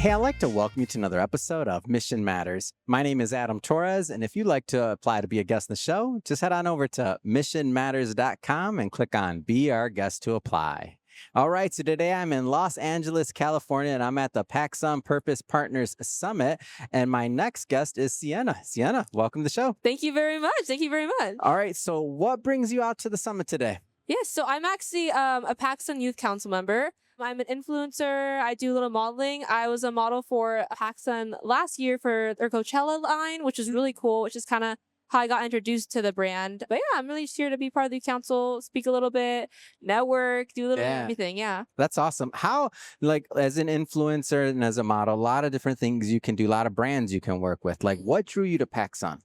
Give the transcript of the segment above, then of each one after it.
Hey, I'd like to welcome you to another episode of Mission Matters. My name is Adam Torres, and if you'd like to apply to be a guest in the show, just head on over to missionmatters.com and click on Be Our Guest to apply. All right, so today I'm in Los Angeles, California, and I'm at the PacSun Purpose Partners Summit, and my next guest is Sienna. Sienna, welcome to the show. Thank you very much. Thank you very much. All right, so what brings you out to the summit today? Yes, so I'm actually a PacSun Youth Council member. I'm an influencer. I do a little modeling. I was a model for PacSun last year for their Coachella line, which is really cool, which is kind of how I got introduced to the brand. But yeah, I'm really just here to be part of the council, speak a little bit, network, do a little bit of everything. Yeah. That's awesome. How, like, as an influencer and as a model, a lot of different things you can do, a lot of brands you can work with. Like, what drew you to PacSun?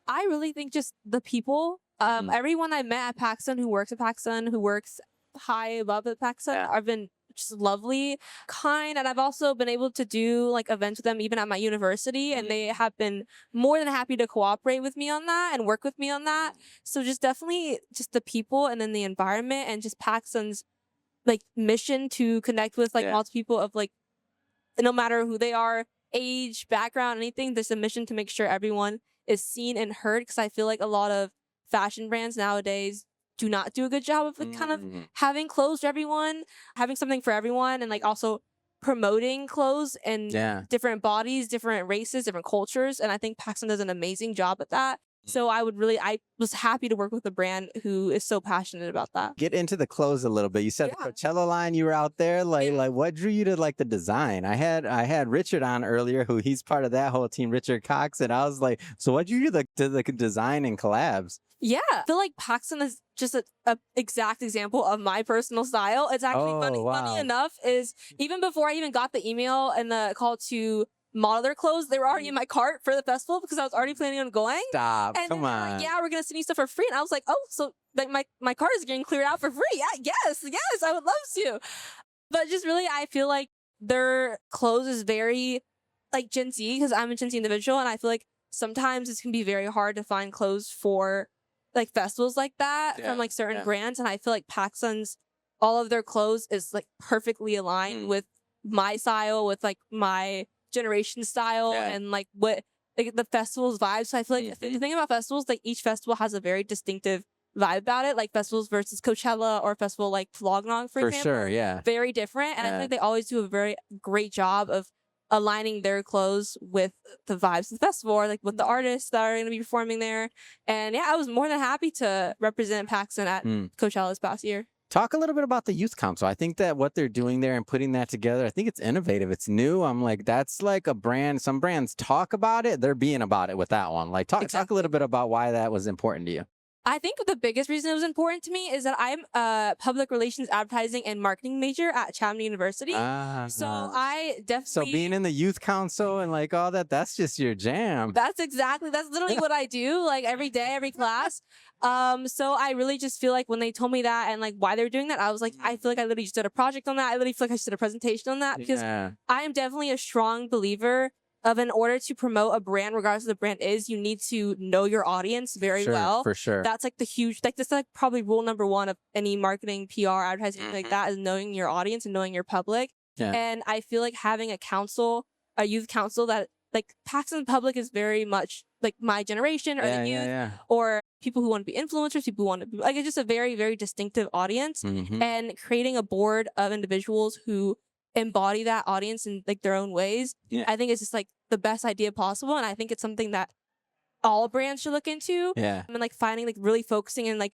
I really think just the people. Everyone I met at PacSun who works at PacSun, who works high above at PacSun, have been just lovely, kind, and I've also been able to do like events with them even at my university, and they have been more than happy to cooperate with me on that and work with me on that. So just definitely just the people and then the environment and just PacSun's like mission to connect with like multiple people of like no matter who they are, age, background, anything. There's a mission to make sure everyone is seen and heard, because I feel like a lot of fashion brands nowadays do not do a good job of like, kind of having clothes for everyone, having something for everyone, and like also promoting clothes and different bodies, different races, different cultures. And I think PacSun does an amazing job at that. So I was happy to work with a brand who is so passionate about that. Get into the clothes a little bit. You said the Coachella line, you were out there. Like what drew you to like the design? I had Richard on earlier, who he's part of that whole team, Richard Cox, and I was like, so what drew you to the design and collabs? Yeah, I feel like PacSun is just a exact example of my personal style. It's actually funny enough is even before I even got the email and the call to model their clothes, they were already in my cart for the festival because I was already planning on going. Stop, and come on. Like, yeah, we're gonna send you stuff for free, and I was like, oh, so like my cart is getting cleared out for free. Yeah, yes, I would love to. But just really, I feel like their clothes is very like Gen Z, because I'm a Gen Z individual, and I feel like sometimes it can be very hard to find clothes for like festivals like that from like certain brands, and I feel like PacSun's all of their clothes is like perfectly aligned with my style, with like my generation style, and like what like the festival's vibe. So I feel like the thing about festivals, like each festival has a very distinctive vibe about it. Like festivals versus Coachella or a festival like Flognog, for example, sure, very different. And I think they always do a very great job of aligning their clothes with the vibes of the festival, or like with the artists that are going to be performing there. And yeah, I was more than happy to represent PacSun at Coachella this past year. Talk a little bit about the Youth Council. I think that what they're doing there and putting that together, I think it's innovative. It's new. I'm like, that's like a brand. Some brands talk about it. They're being about it with that one. Like talk a little bit about why that was important to you. I think the biggest reason it was important to me is that I'm a public relations, advertising, and marketing major at Chapman University. So I definitely... So being in the youth council and like all that, that's just your jam. That's literally what I do, like every day, every class. So I really just feel like when they told me that and like why they're doing that, I was like, I feel like I literally just did a project on that. I literally feel like I just did a presentation on that, because I am definitely a strong believer of, in order to promote a brand, regardless of the brand is, you need to know your audience very well. For sure. That's like the huge, like this is like probably rule number one of any marketing, PR, advertising, like that, is knowing your audience and knowing your public. And I feel like having a council, a youth council that like PacSun public is very much like my generation, or the youth, or people who want to be influencers, people who want to be like, it's just a very, very distinctive audience. And creating a board of individuals who embody that audience in like their own ways, I think it's just like the best idea possible. And I think it's something that all brands should look into. And like finding like really focusing and like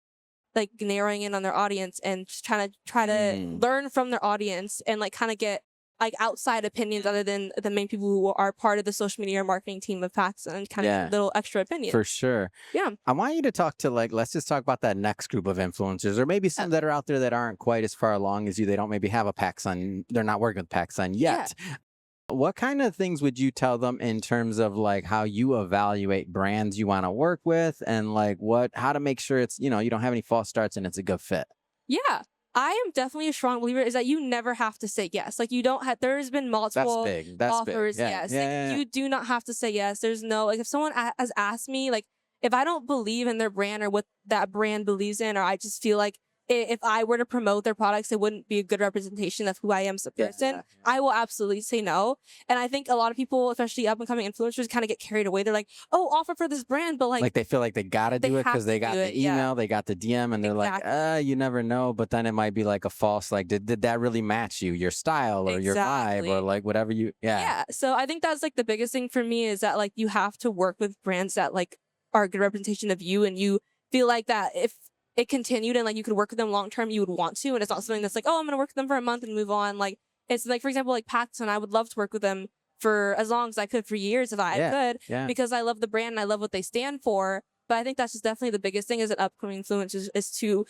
narrowing in on their audience and just try to learn from their audience and like kind of get like outside opinions other than the main people who are part of the social media or marketing team of PacSun, and kind of little extra opinions. For sure. Yeah. I want you to talk to like, let's just talk about that next group of influencers, or maybe some that are out there that aren't quite as far along as you. They don't maybe have a PacSun. They're not working with PacSun yet. What kind of things would you tell them in terms of like how you evaluate brands you want to work with, and like how to make sure it's, you don't have any false starts and it's a good fit? Yeah. I am definitely a strong believer is that you never have to say yes. Like you don't have, there's been multiple offers. Yes. You do not have to say yes. There's no, like if someone has asked me, like if I don't believe in their brand or what that brand believes in, or I just feel like if I were to promote their products, it wouldn't be a good representation of who I am as a person, I will absolutely say no. And I think a lot of people, especially up and coming influencers, kind of get carried away. They're like, oh, offer for this brand, but like they feel like they gotta do it because they got the email, they got the DM, and they're like, you never know. But then it might be like a false, like, did that really match you, your style or your vibe or like whatever you, yeah. So I think that's like the biggest thing for me is that like you have to work with brands that like are a good representation of you, and you feel like that if it continued and like you could work with them long term, you would want to, and it's not something that's like, oh, I'm gonna work with them for a month and move on. Like it's like, for example, like PacSun, I would love to work with them for as long as I could, for years if I could, because I love the brand and I love what they stand for. But I think that's just definitely the biggest thing as an upcoming influencer is to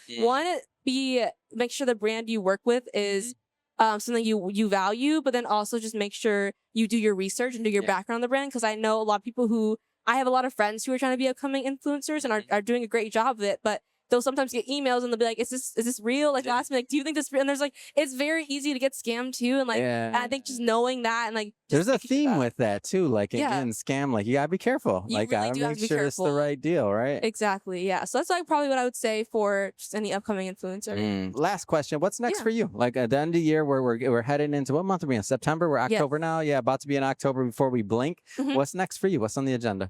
make sure the brand you work with is something you value, but then also just make sure you do your research and do your background on the brand. Because I know a lot of people who, I have a lot of friends who are trying to be upcoming influencers and are doing a great job of it, but they'll sometimes get emails and they'll be like, is this real? Like, ask me, like, do you think this real? And there's like, it's very easy to get scammed too. And like, and I think just knowing that and like, there's a theme with that too. Like getting scam, like you gotta be careful. You like, really gotta make sure it's the right deal, right? Exactly. Yeah. So that's like probably what I would say for just any upcoming influencer. Last question. What's next for you? Like at the end of the year where we're heading into, what month are we in? September? We're October now. Yeah. About to be in October before we blink. What's next for you? What's on the agenda?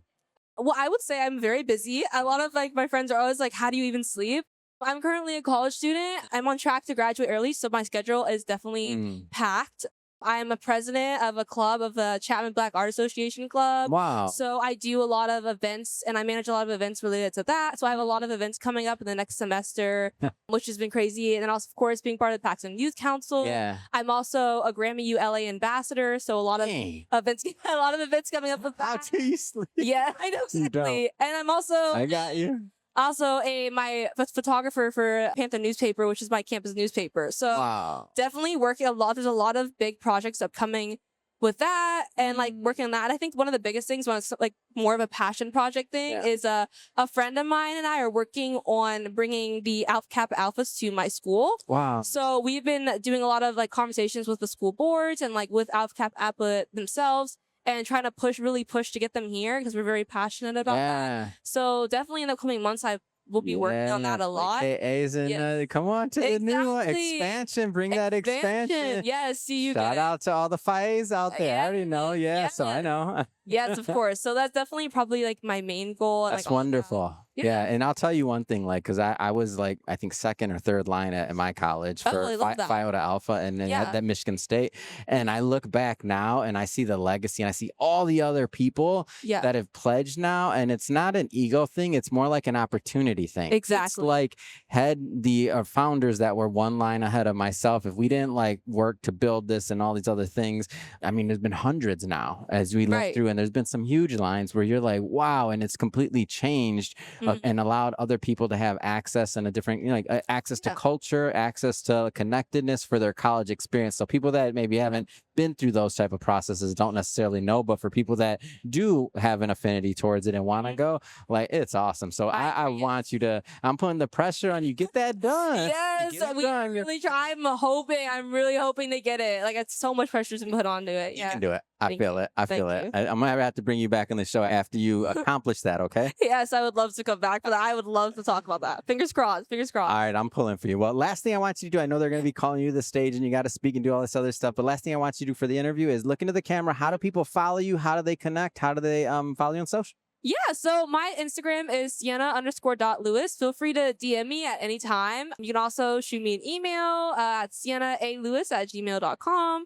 Well, I would say I'm very busy. A lot of like my friends are always like, how do you even sleep? I'm currently a college student. I'm on track to graduate early, so my schedule is definitely packed. I'm a president of a club, of the Chapman Black Art Association Club. Wow. So I do a lot of events and I manage a lot of events related to that. So I have a lot of events coming up in the next semester, which has been crazy. And then also, of course, being part of the PacSun Youth Council. Yeah. I'm also a Grammy U LA ambassador. So a lot of events, coming up with that. How do you sleep? Yeah, I know exactly. And I'm also, I got you. Also, my photographer for PacSun newspaper, which is my campus newspaper. So definitely working a lot. There's a lot of big projects upcoming with that, and like working on that. I think one of the biggest things when it's like more of a passion project thing is a friend of mine and I are working on bringing the Alpha Kappa Alphas to my school. Wow. So we've been doing a lot of like conversations with the school boards and like with Alpha Kappa Alpha themselves, and trying to really push to get them here because we're very passionate about that. So definitely in the coming months, I will be working on that a lot. AAs and come on to the new one. Expansion. Bring that expansion. Yes. See you. Shout out to all the FIAs out there. I already know. Yeah. So I know. Yes, of course. So that's definitely probably like my main goal. That's wonderful. Yeah. And I'll tell you one thing, like, because I was like, I think second or third line at my college for Phi Iota Alpha and then at Michigan State. And I look back now and I see the legacy and I see all the other people that have pledged now. And it's not an ego thing. It's more like an opportunity thing. Exactly. It's like the founders that were one line ahead of myself. If we didn't like work to build this and all these other things, I mean, there's been hundreds now as we look through, and there's been some huge lines where you're like, wow, and it's completely changed and allowed other people to have access and a different, like access to culture, access to connectedness for their college experience. So people that maybe haven't been through those type of processes don't necessarily know, but for people that do have an affinity towards it and want to go, like, it's awesome. So I want you to, I'm putting the pressure on you, get that done. Yes, we really try. I'm really hoping to get it. Like, it's so much pressure to put onto it. You can do it. I feel it. I'm gonna have to bring you back on the show after you accomplish that, okay? Yes, I would love to come back for that. I would love to talk about that. Fingers crossed. Fingers crossed. All right, I'm pulling for you. Well, last thing I want you to do, I know they're gonna be calling you to the stage and you got to speak and do all this other stuff, but last thing I want you to do for the interview is look into the camera. How do people follow you? How do they connect? How do they follow you on social? Yeah, so my Instagram is Sienna_.Lewis. Feel free to DM me at any time. You can also shoot me an email at siennaalewis@gmail.com.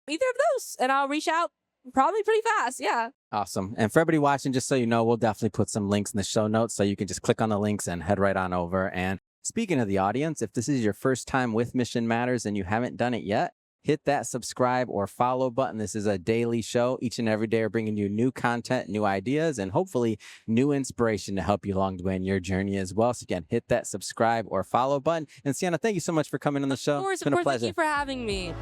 Either of those, and I'll reach out probably pretty fast. Yeah. Awesome. And for everybody watching, just so you know, we'll definitely put some links in the show notes so you can just click on the links and head right on over. And speaking of the audience, if this is your first time with Mission Matters and you haven't done it yet, hit that subscribe or follow button. This is a daily show. Each and every day we're bringing you new content, new ideas, and hopefully new inspiration to help you along the way in your journey as well. So again, hit that subscribe or follow button. And Sienna, thank you so much for coming on the show. Of course, it's been a pleasure. Thank you for having me.